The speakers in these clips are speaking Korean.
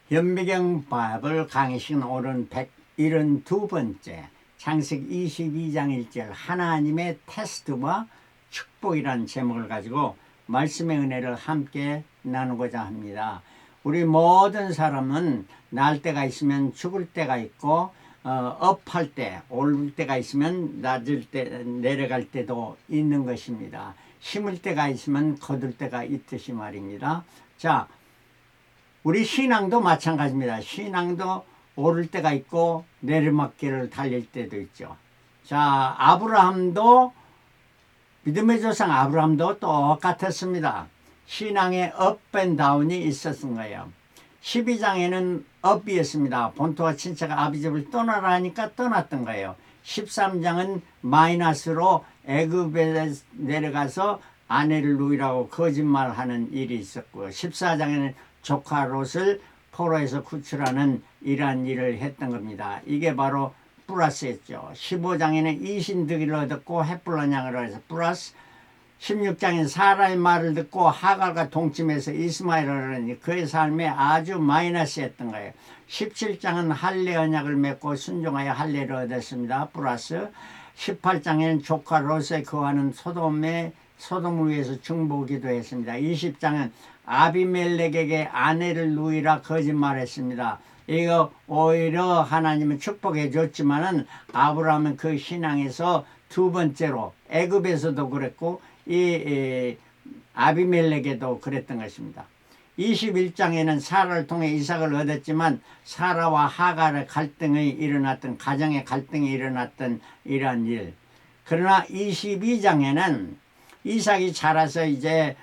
현미경 바이블 강의식은 오른 172번째 창세기 22장 1절 하나님의 테스트와 축복이라는 제목을 가지고 말씀의 은혜를 함께 나누고자 합니다. 우리 모든 사람은 날 때가 있으면 죽을 때가 있고 업할 때 오를 때가 있으면 낮을 때 내려갈 때도 있는 것입니다. 심을 때가 있으면 거둘 때가 있듯이 말입니다. 자, 우리 신앙도 마찬가지입니다. 신앙도 오를 때가 있고 내리막길을 달릴 때도 있죠. 자, 아브라함도 믿음의 조상 아브라함도 똑같았습니다. 신앙의 업앤다운이 있었던 거예요. 12장에는 업이었습니다. 본토와 친척과 아비집을 떠나라 하니까 떠났던 거예요. 13장은 마이너스로 애굽에 내려가서 아내를 누이라고 거짓말하는 일이 있었고요. 14장에는 조카 롯을 포로에서 구출하는 이러한 일을 했던 겁니다. 이게 바로 플러스였죠. 15장에는 이신득이를 얻었고 헷불란 양을 해서 플러스, 16장에는 사라의 말을 듣고 하갈과 동침해서 이스마엘을 하니 그의 삶에 아주 마이너스였던 거예요. 17장은 할례 언약을 맺고 순종하여 할례를 얻었습니다. 플러스 18장에는 조카 롯에 거하는 소돔을 위해서 중보기도 했습니다. 20장은 아비멜렉에게 아내를 누이라 거짓말했습니다. 이거 오히려 하나님은 축복해 줬지만은 아브라함은 그 신앙에서 두 번째로 애굽에서도 그랬고 이 아비멜렉에도 그랬던 것입니다. 21장에는 사라를 통해 이삭을 얻었지만 사라와 하갈의 갈등이 일어났던 가정의 갈등이 일어났던 이러한 일. 그러나 22장에는 이삭이 자라서 이제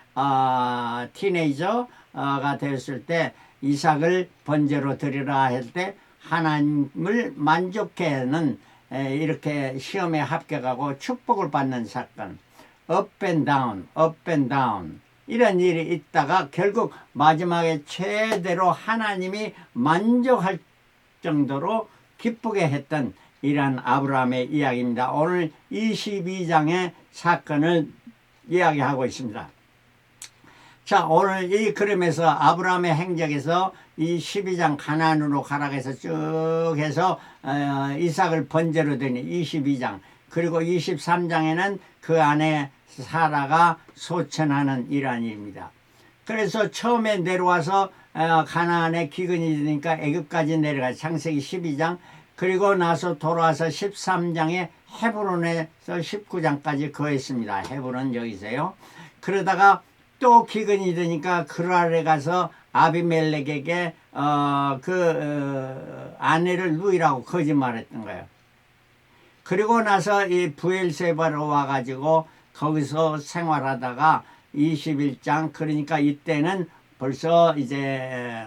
티네이저가 되었을 때 이삭을 번제로 드리라 할 때 하나님을 만족해 하는 이렇게 시험에 합격하고 축복을 받는 사건. 업 앤 다운, 업 앤 다운 이런 일이 있다가 결국 마지막에 최대로 하나님이 만족할 정도로 기쁘게 했던 이러한 아브라함의 이야기입니다. 오늘 22장의 사건을 이야기하고 있습니다. 자, 오늘 이 그림에서 아브라함의 행적에서 이 12장 가나안으로 가라고 해서 쭉 해서 이삭을 번제로 드니 22장, 그리고 23장에는 그 안에 사라가 소천하는 이러한 일입니다. 그래서 처음에 내려와서 가나안에 기근이 되니까 애굽까지 내려가서 창세기 12장, 그리고 나서 돌아와서 13장에 헤브론에서 19장까지 거했습니다. 헤브론 여기서요. 그러다가 또 기근이 되니까 그랄에 가서 아비멜렉에게 아내를 누이라고 거짓말했던 거예요. 그리고 나서 이 브엘세바로 와가지고 거기서 생활하다가 21장, 그러니까 이때는 벌써 이제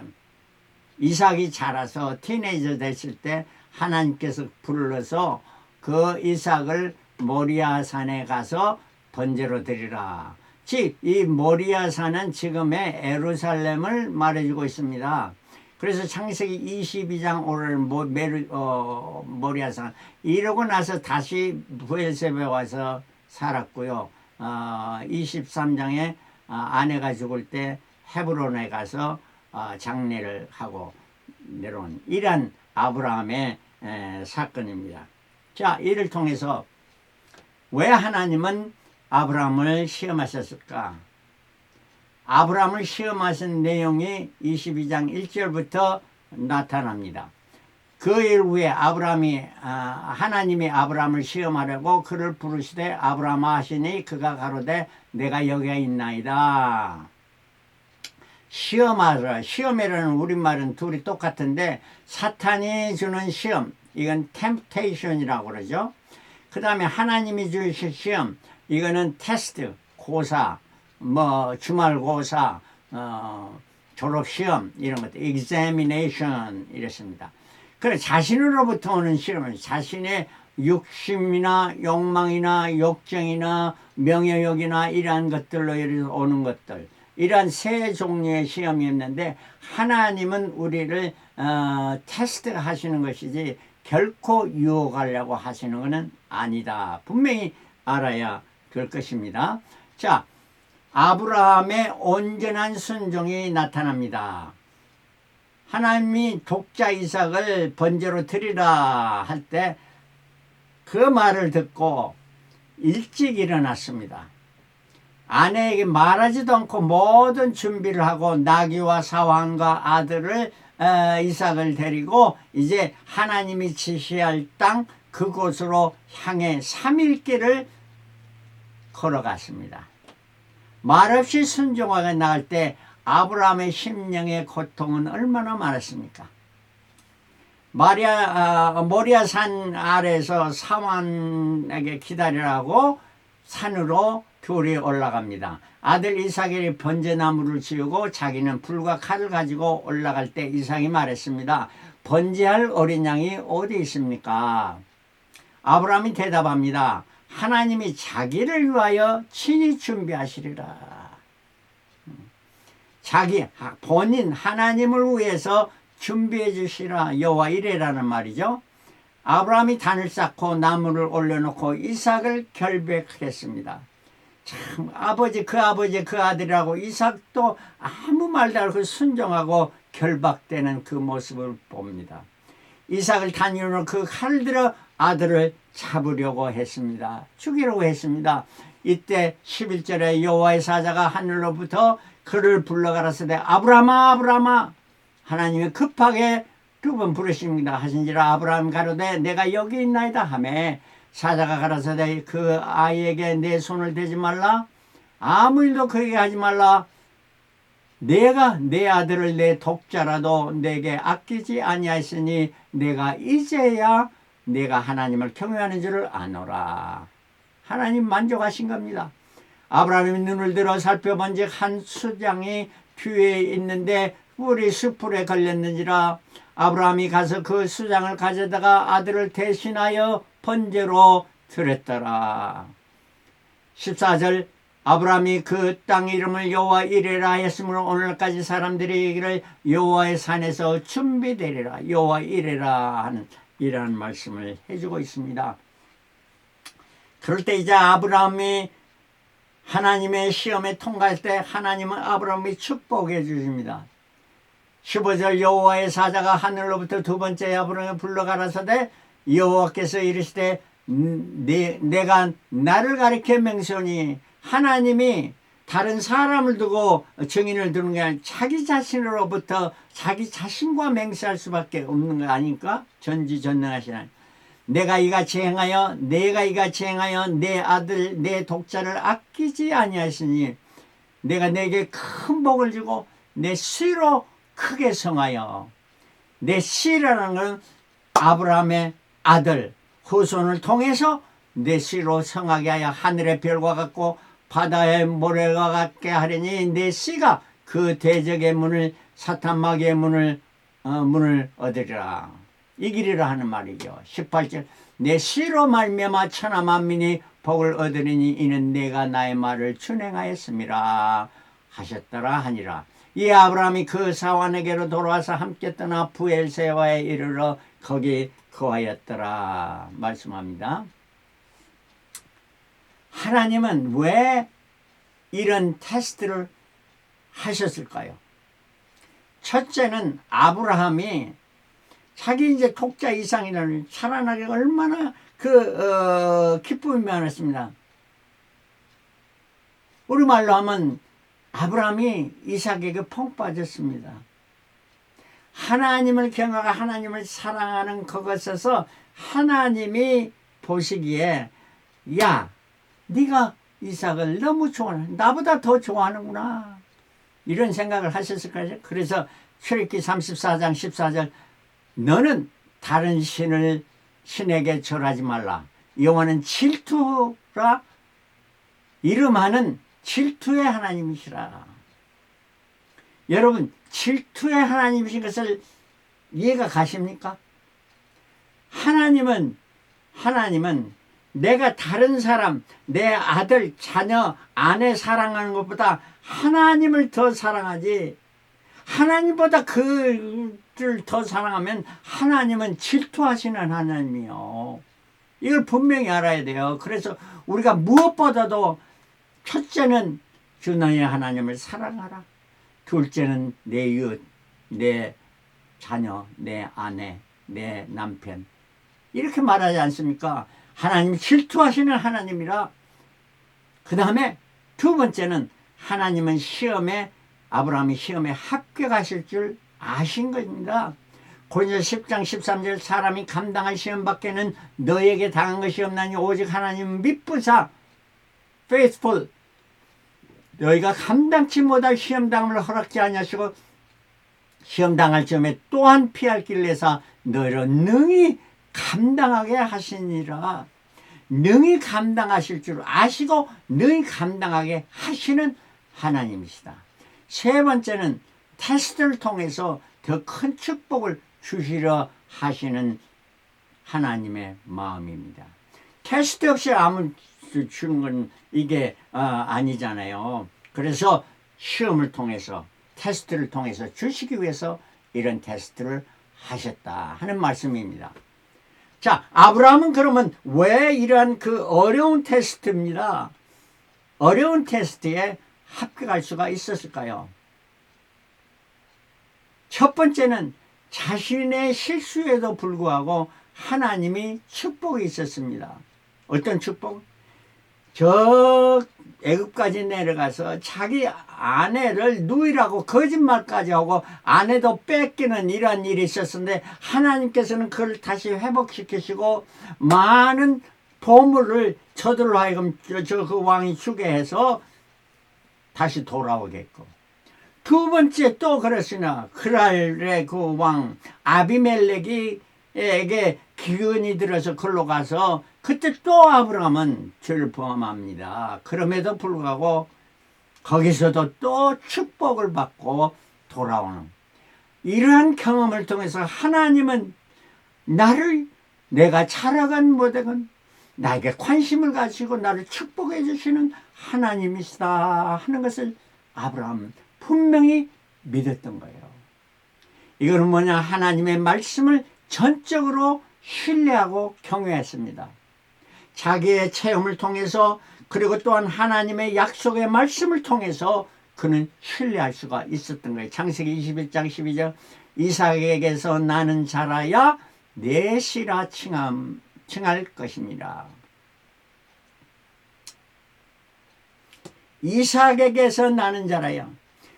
이삭이 자라서 티네이저 됐을 때 하나님께서 불러서 그 이삭을 모리아산에 가서 번제로 드리라. 즉, 이 모리아산은 지금의 예루살렘을 말해주고 있습니다. 그래서 창세기 22장 오늘 모리아산 이러고 나서 다시 브엘세바에 와서 살았고요. 23장에 아내가 죽을 때 헤브론에 가서 장례를 하고 내려온 이러한 아브라함의 사건입니다. 자, 이를 통해서 왜 하나님은 아브라함을 시험하셨을까? 아브라함을 시험하신 내용이 22장 1절부터 나타납니다. 그 일 후에 하나님이 아브라함을 시험하려고 그를 부르시되 아브라함아 하시니 그가 가로되 내가 여기에 있나이다. 시험하라. 시험이라는 우리말은 둘이 똑같은데 사탄이 주는 시험, 이건 temptation이라고 그러죠. 그 다음에 하나님이 주실 시험, 이거는 테스트, 고사, 주말고사, 졸업시험 이런 것들, examination 이랬습니다. 그래, 자신으로부터 오는 시험은 자신의 욕심이나 욕망이나 욕정이나 명예욕이나 이러한 것들로 오는 것들, 이러한 세 종류의 시험이었는데 하나님은 우리를 테스트 하시는 것이지 결코 유혹하려고 하시는 것은 아니다. 분명히 알아야 될 것입니다. 자, 아브라함의 온전한 순종이 나타납니다. 하나님이 독자 이삭을 번제로 드리라 할 때 그 말을 듣고 일찍 일어났습니다. 아내에게 말하지도 않고 모든 준비를 하고 나귀와 사환과 아들을 이삭을 데리고 이제 하나님이 지시할 땅 그곳으로 향해 3일 길을 걸어갔습니다. 말없이 순종하게 나갈 때 아브라함의 심령의 고통은 얼마나 많았습니까? 모리아 산 아래에서 사환에게 기다리라고 산으로 둘이 올라갑니다. 아들 이삭이 번제나무를 지우고 자기는 불과 칼을 가지고 올라갈 때 이삭이 말했습니다. 번제할 어린 양이 어디 있습니까? 아브라함이 대답합니다. 하나님이 자기를 위하여 친히 준비하시리라. 본인 하나님을 위해서 준비해 주시라 여호와 이레라는 말이죠. 아브라함이 단을 쌓고 나무를 올려놓고 이삭을 결백했습니다. 참 그 아버지 그 아들이라고 이삭도 아무 말도 않고 순종하고 결박되는 그 모습을 봅니다. 이삭을 단 위로 그 칼을 들어 아들을 잡으려고 했습니다. 죽이려고 했습니다. 이때 11절에 여호와의 사자가 하늘로부터 그를 불러가라사대 아브라함아 아브라함아 하나님이 급하게 두 번 부르십니다. 하신지라 아브라함 가로되 내가 여기 있나이다 하매 사자가 가라사대 그 아이에게 내 손을 대지 말라 아무 일도 그에게 하지 말라 내가 내 아들을 내 독자라도 내게 아끼지 아니하였으니 내가 이제야 내가 하나님을 경외하는 줄을 아노라. 하나님 만족하신 겁니다. 아브라함이 눈을 들어 살펴본즉 한 수장이 뒤에 있는데 뿔이 수풀에 걸렸는지라 아브라함이 가서 그 수장을 가져다가 아들을 대신하여 번제로 드렸더라. 14절 아브라함이 그 땅 이름을 여호와 이레라 했으므로 오늘까지 사람들이 이를 여호와의 산에서 준비되리라 여호와 이레라 하는 이라는 말씀을 해주고 있습니다. 그럴 때 이제 아브라함이 하나님의 시험에 통과할 때 하나님은 아브라함이 축복해 주십니다. 15절 여호와의 사자가 하늘로부터 두 번째 아브라함을 불러가라사대 여호와께서 이르시되 내가 나를 가리켜 맹세하니 하나님이 다른 사람을 두고 증인을 두는 게 아니라 자기 자신으로부터 자기 자신과 맹세할 수밖에 없는 거 아닙니까? 전지전능하신 하나님. 내가 이같이 행하여 내 아들 내 독자를 아끼지 아니하시니 내가 내게 큰 복을 주고 내 씨로 크게 성하여 내 씨라는 건 아브라함의 아들 후손을 통해서 내 씨로 성하게 하여 하늘의 별과 같고 바다의 모래와 같게 하려니 내 씨가 그 대적의 문을 사탄 마귀의 문을 얻으리라 이기리라 하는 말이죠. 18절 내 씨로 말미암아 천하 만민이 복을 얻으리니 이는 내가 나의 말을 준행하였음이라 하셨더라 하니라. 이 아브라함이 그 사환에게로 돌아와서 함께 떠나 부엘세바에 이르러 거기 거하였더라 말씀합니다. 하나님은 왜 이런 테스트를 하셨을까요? 첫째는 아브라함이 자기 이제 독자 이상이라는 살아나기 얼마나 기쁨이 많았습니다. 우리말로 하면 아브라함이 이삭에게 펑 빠졌습니다. 하나님을 경외하고 하나님을 사랑하는 그것에서 하나님이 보시기에 야 네가 이삭을 너무 좋아하는 나보다 더 좋아하는구나 이런 생각을 하셨을 거예요. 그래서 출애굽기 34장 14절 너는 다른 신에게 절하지 말라 여호와는 질투라 이름하는 질투의 하나님이시라. 여러분 질투의 하나님이신 것을 이해가 가십니까? 하나님은 내가 다른 사람 내 아들 자녀 아내 사랑하는 것보다 하나님을 더 사랑하지 하나님보다 그를 더 사랑하면 하나님은 질투하시는 하나님이요. 이걸 분명히 알아야 돼요. 그래서 우리가 무엇보다도 첫째는 주 너의 하나님을 사랑하라. 둘째는 내 이웃 내 자녀, 내 아내, 내 남편 이렇게 말하지 않습니까? 하나님 질투하시는 하나님이라. 그 다음에 두 번째는 하나님은 아브라함이 시험에 합격하실 줄 아신 겁니다. 고린도서 10장 13절 사람이 감당할 시험 밖에는 너에게 당한 것이 없나니 오직 하나님은 믿부사 faithful 너희가 감당치 못할 시험당함을 허락지 아니하시고 시험당할 점에 또한 피할 길을 내사 너희를 능히 감당하게 하시니라. 능히 감당하실 줄 아시고 능히 감당하게 하시는 하나님이시다. 세 번째는 테스트를 통해서 더 큰 축복을 주시려 하시는 하나님의 마음입니다. 테스트 없이 아무 주는 건 이게 아니잖아요. 그래서 시험을 통해서 테스트를 통해서 주시기 위해서 이런 테스트를 하셨다 하는 말씀입니다. 자, 아브라함은 그러면 왜 이러한 그 어려운 테스트입니다. 어려운 테스트에 합격할 수가 있었을까요? 첫 번째는 자신의 실수에도 불구하고 하나님이 축복이 있었습니다. 어떤 축복? 저 애굽까지 내려가서 자기 아내를 누이라고 거짓말까지 하고 아내도 뺏기는 이런 일이 있었는데 하나님께서는 그걸 다시 회복시키시고 많은 보물을 저들로 하여금 그 왕이 주게 해서 다시 돌아오겠고, 두 번째 또 그랬으나 그랄의 그 왕 아비멜렉에게 기근이 들어서 걸로 가서 그때 또 아브라함은 죄를 범합니다. 그럼에도 불구하고 거기서도 또 축복을 받고 돌아오는 이러한 경험을 통해서 하나님은 나를 내가 살아간 못하건 나에게 관심을 가지고 나를 축복해 주시는 하나님이시다 하는 것을 아브라함은 분명히 믿었던 거예요. 이거는 뭐냐? 하나님의 말씀을 전적으로 신뢰하고 경외했습니다. 자기의 체험을 통해서 그리고 또한 하나님의 약속의 말씀을 통해서 그는 신뢰할 수가 있었던 거예요. 창세기 21장 12절 이삭에게서 나는 자라야 내 씨라 칭할 것입니다. 이삭에게서 나는 자라요.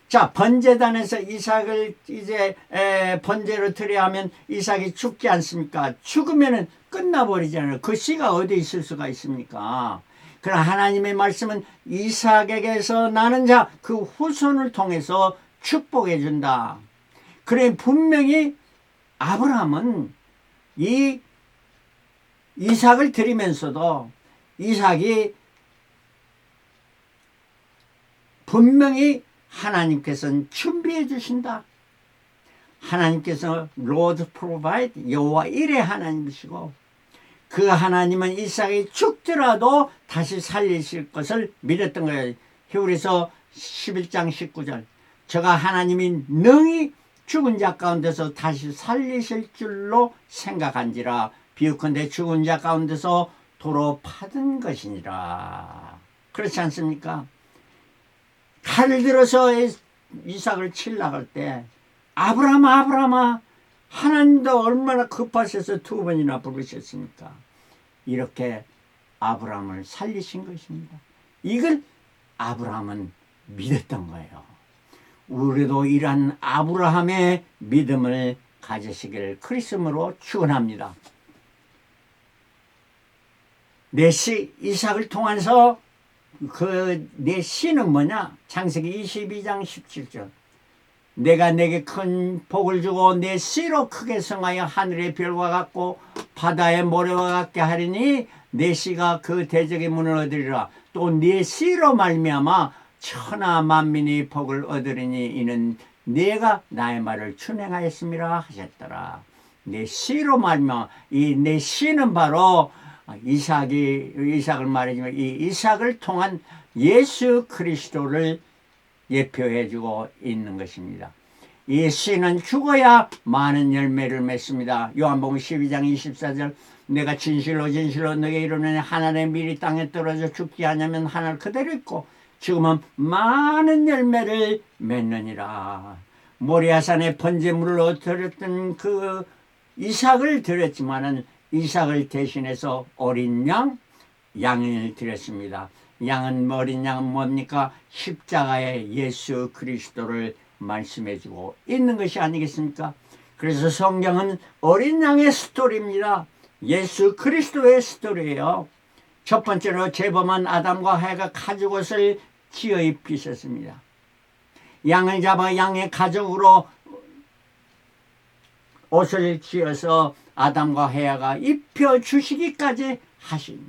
자, 번제단에서 이삭을 이제 번제로 드려야 하면 이삭이 죽지 않습니까? 죽으면은 끝나버리잖아요. 그 씨가 어디 있을 수가 있습니까? 그러나 하나님의 말씀은 이삭에게서 나는 자, 그 후손을 통해서 축복해 준다. 그래 분명히 아브라함은 이 이삭을 드리면서도 이삭이 분명히 하나님께서는 준비해 주신다. 하나님께서 Lord provide 여호와 일의 하나님이시고 그 하나님은 이삭이 죽더라도 다시 살리실 것을 믿었던 거예요. 히브리서 11장 19절 저가 하나님이 능히 죽은 자 가운데서 다시 살리실 줄로 생각한지라 비유컨대 죽은 자 가운데서 도로 파든 것이니라. 그렇지 않습니까? 칼을 들어서 이삭을 치려고 할 때 아브라함아 하나님도 얼마나 급하셔서 두 번이나 부르셨습니까? 이렇게 아브라함을 살리신 것입니다. 이걸 아브라함은 믿었던 거예요. 우리도 이러한 아브라함의 믿음을 가지시기를 그리스도로 축원합니다. 내 씨 이삭을 통해서 그 내 씨는 뭐냐? 창세기 22장 17절 내가 내게 큰 복을 주고 내 씨로 크게 성하여 하늘의 별과 같고 바다의 모래와 같게 하리니 내 씨가 그 대적의 문을 얻으리라. 또 내 씨로 말미암아 천하 만민이 복을 얻으리니 이는 내가 나의 말을 준행하였음이라 하셨더라. 내 씨로 말미암아 이 내 씨는 바로 이삭을 말하지만 이 이삭을 통한 예수 그리스도를 예표해주고 있는 것입니다. 이 씨는 죽어야 많은 열매를 맺습니다. 요한복음 12장 24절 내가 진실로 너에게 이르노니 하늘의 밀이 땅에 떨어져 죽지 않으면 하늘 그대로 있고 지금은 많은 열매를 맺느니라. 모리아산에 번제물로 드렸던 그 이삭을 드렸지만은 이삭을 대신해서 어린 양을 드렸습니다. 어린 양은 뭡니까? 십자가의 예수 그리스도를 말씀해주고 있는 것이 아니겠습니까? 그래서 성경은 어린 양의 스토리입니다. 예수 그리스도의 스토리예요. 첫 번째로 죄범한 아담과 하와가 가죽옷을 지어 입히셨습니다. 양을 잡아 양의 가죽으로 옷을 지어서 아담과 하와가 입혀주시기까지 하신,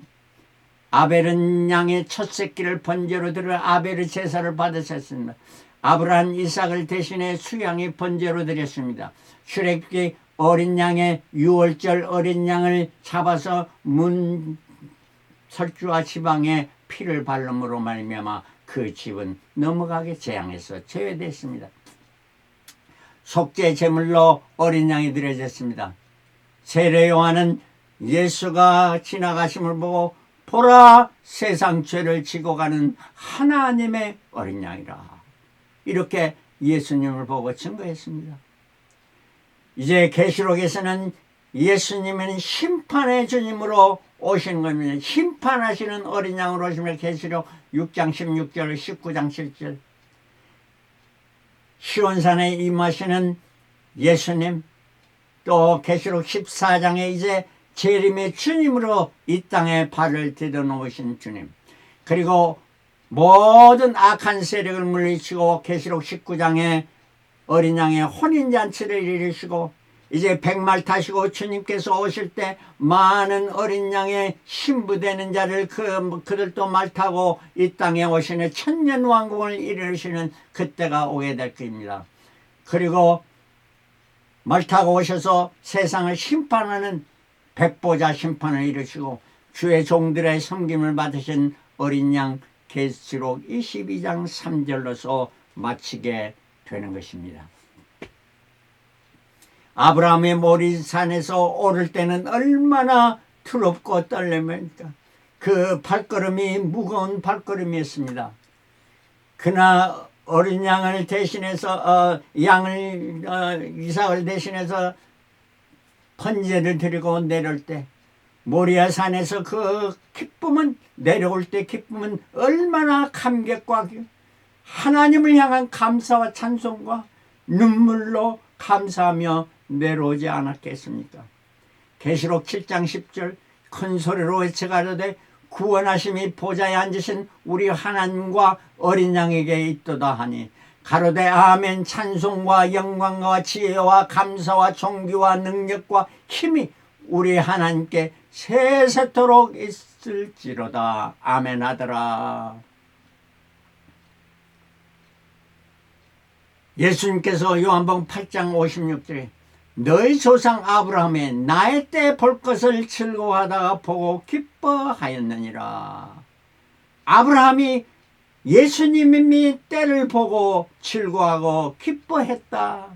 아벨은 양의 첫 새끼를 번제로 드려 아벨의 제사를 받으셨습니다. 아브라함 이삭을 대신해 수양이 번제로 드렸습니다. 출애굽기 어린 양의 6월절 어린 양을 잡아서 문 설주와 지방에 피를 바름으로 말미암아 그 집은 넘어가게 재앙에서 제외됐습니다. 속죄 제물로 어린 양이 드려졌습니다. 세례 요한은 예수가 지나가심을 보고 보라, 세상 죄를 지고 가는 하나님의 어린 양이라, 이렇게 예수님을 보고 증거했습니다. 이제 계시록에서는 예수님은 심판의 주님으로 오신 겁니다. 심판하시는 어린 양으로 오시면 계시록 6장 16절 19장 7절 시온산에 임하시는 예수님, 또 계시록 14장에 이제 재림의 주님으로 이 땅에 발을 디뎌놓으신 주님, 그리고 모든 악한 세력을 물리치고 계시록 19장에 어린 양의 혼인잔치를 이루시고 이제 백말 타시고 주님께서 오실 때 많은 어린 양의 신부되는 자를 그들도 말 타고 이 땅에 오시는 천년왕국을 이루시는 그때가 오게 될 것입니다. 그리고 말 타고 오셔서 세상을 심판하는 백보자 심판을 이루시고 주의 종들의 섬김을 받으신 어린 양 계시록 22장 3절로서 마치게 되는 것입니다. 아브라함의 모리산에서 오를 때는 얼마나 두렵고 떨림입니까? 그 발걸음이 무거운 발걸음이었습니다. 그러나 어린 양을 대신해서 이삭을 대신해서 번제를 드리고 내려올 때 모리아산에서 그 기쁨은, 내려올 때 기쁨은 얼마나 감격과 하나님을 향한 감사와 찬송과 눈물로 감사하며 내려오지 않았겠습니까? 계시록 7장 10절 큰 소리로 외쳐가로되 구원하심이 보좌에 앉으신 우리 하나님과 어린 양에게 있도다 하니, 가로되 아멘. 찬송과 영광과 지혜와 감사와 존귀와 능력과 힘이 우리 하나님께 세세토록 있을지로다. 아멘 하더라. 예수님께서 요한복음 8장 56절에 너희 조상 아브라함의 나의 때 볼 것을 즐거워하다가 보고 기뻐하였느니라. 아브라함이 예수님이 때를 보고 즐거워하고 기뻐했다.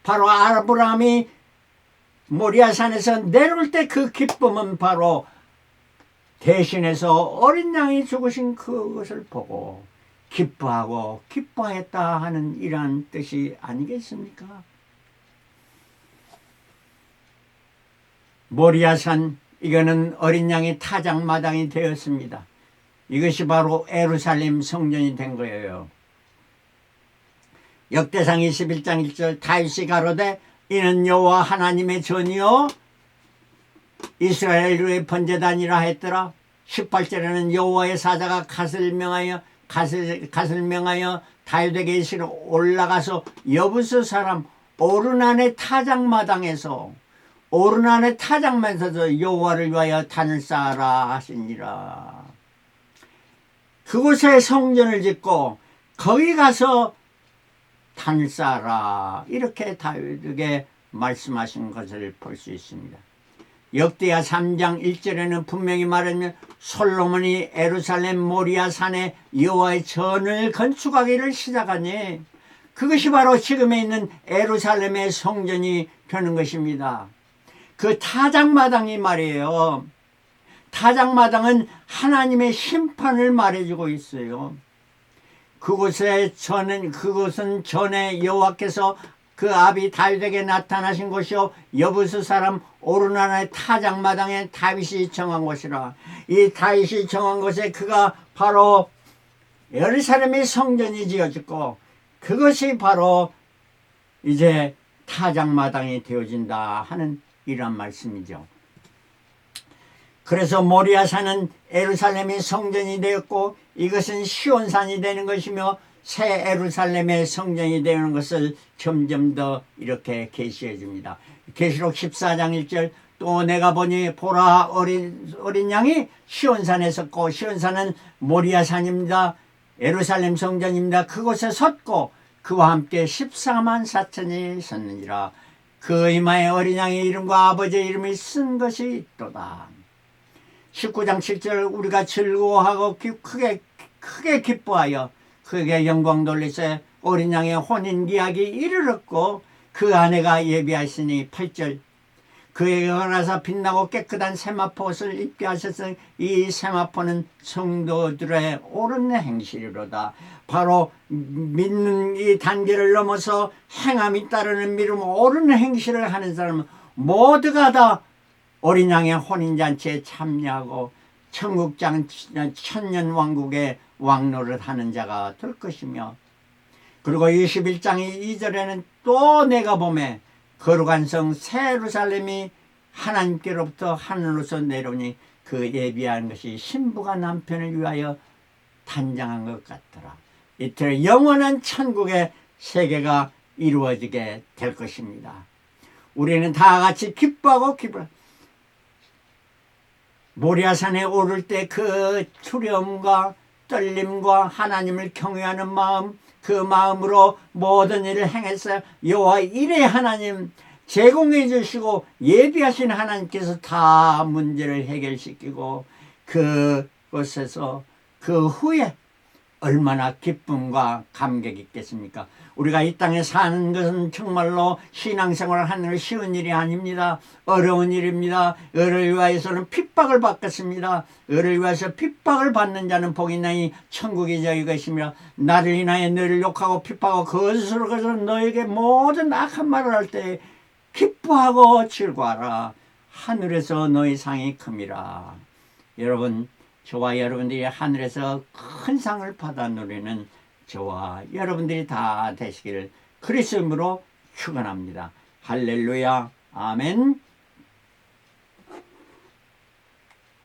바로 아브라함이 모리아산에서 내려올 때 그 기쁨은 바로 대신해서 어린 양이 죽으신 그것을 보고 기뻐하고 기뻐했다 하는 이러한 뜻이 아니겠습니까? 모리아산, 이거는 어린 양의 타작마당이 되었습니다. 이것이 바로 예루살렘 성전이 된 거예요. 역대상 21장 1절 다윗이 가로되 이는 여호와 하나님의 전이요 이스라엘의 번제단이라 했더라. 18절에는 여호와의 사자가 갓을 명하여 다윗에게 이르시러 올라가서 여부스 사람 오르난의 타작마당에서 여호와를 위하여 단을 쌓아라 하시니라. 그곳에 성전을 짓고 거기 가서 단을 쌓아라, 이렇게 다윗에게 말씀하신 것을 볼 수 있습니다. 역대하 3장 1절에는 분명히 말하면 솔로몬이 예루살렘 모리아산에 여호와의 전을 건축하기를 시작하니 그것이 바로 지금에 있는 예루살렘의 성전이 되는 것입니다. 그 타작마당이 말이에요. 타작마당은 하나님의 심판을 말해주고 있어요. 그곳은 전에 여호와께서 그 아비 다윗에게 나타나신 곳이요 여부스 사람 오르나나의 타작마당에 다윗이 정한 곳이라. 이 다윗이 정한 곳에 그가 바로 예루살렘의 성전이 지어졌고 그것이 바로 이제 타작마당이 되어진다 하는 이런 말씀이죠. 그래서 모리아산은 예루살렘의 성전이 되었고 이것은 시온산이 되는 것이며 새 예루살렘의 성전이 되는 것을 점점 더 이렇게 계시해 줍니다. 계시록 14장 1절 또 내가 보니 보라 어린 양이 시온산에 섰고 시온산은 모리아산입니다. 예루살렘 성전입니다. 그곳에 섰고 그와 함께 14만 4천이 섰느니라. 그 이마에 어린 양의 이름과 아버지의 이름이 쓴 것이 있도다. 19장 7절 우리가 즐거워하고 크게 기뻐하여 크게 영광 돌리세 어린 양의 혼인기약이 이르렀고 그 아내가 예비하시니 8절 그에게 나서 빛나고 깨끗한 세마포 옷을 입게 하셨으니 이 세마포는 성도들의 옳은 행실이로다. 바로 믿는 이 단계를 넘어서 행함이 따르는 믿음 옳은 행실을 하는 사람은 모두가 다 어린 양의 혼인잔치에 참여하고 천국장 천년왕국의 왕노릇 하는 자가 될 것이며 그리고 21장 2절에는 또 내가 보매 거룩한 성 새 예루살렘이 하나님께로부터 하늘로서 내려오니 그 예비한 것이 신부가 남편을 위하여 단장한 것 같더라. 이틀 영원한 천국의 세계가 이루어지게 될 것입니다. 우리는 다 같이 기뻐하고 모리아산에 오를 때 그 두려움과 떨림과 하나님을 경외하는 마음 그 마음으로 모든 일을 행해서 여호와 이레 하나님 제공해 주시고 예비하신 하나님께서 다 문제를 해결시키고 그곳에서 그 후에 얼마나 기쁨과 감격이 있겠습니까? 우리가 이 땅에 사는 것은 정말로 신앙생활을 하는 건 쉬운 일이 아닙니다. 어려운 일입니다. 의를 위하여서는 핍박을 받겠습니다. 의를 위하여서 핍박을 받는 자는 복이 있나니 천국이 저희 것이며 나를 인하여 너를 욕하고 핍박하고 거짓으로 그래서 너에게 모든 악한 말을 할 때 기뻐하고 즐거워하라. 하늘에서 너희 상이 큼이라. 여러분 저와 여러분들이 하늘에서 큰 상을 받아 누리는 저와 여러분들이 다 되시기를 그리스도 이름으로 축원합니다. 할렐루야. 아멘.